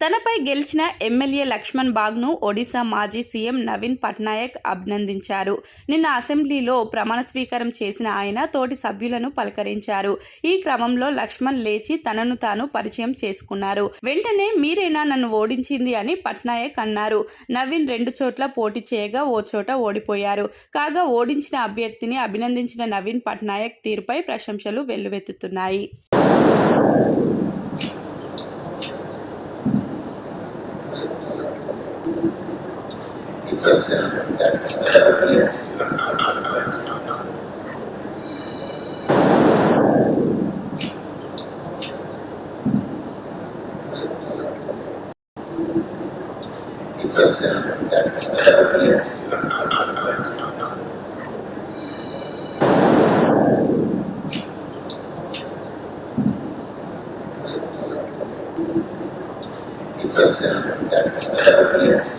తనపై గెలిచిన ఎమ్మెల్యే లక్ష్మణ్ బాగ్ను ఒడిశా మాజీ సీఎం నవీన్ పట్నాయక్ అభినందించారు. నిన్న అసెంబ్లీలో ప్రమాణ స్వీకారం చేసిన ఆయన తోటి సభ్యులను పలకరించారు. ఈ క్రమంలో లక్ష్మణ్ లేచి తనను తాను పరిచయం చేసుకున్నారు. వెంటనే మీరేనా నన్ను ఓడించింది అని పట్నాయక్ అన్నారు. నవీన్ 2 చోట్ల పోటీ చేయగా ఓ చోట ఓడిపోయారు. కాగా ఓడించిన అభ్యర్థిని అభినందించిన నవీన్ పట్నాయక్ తీరుపై ప్రశంసలు వెల్లువెత్తుతున్నాయి. Yes.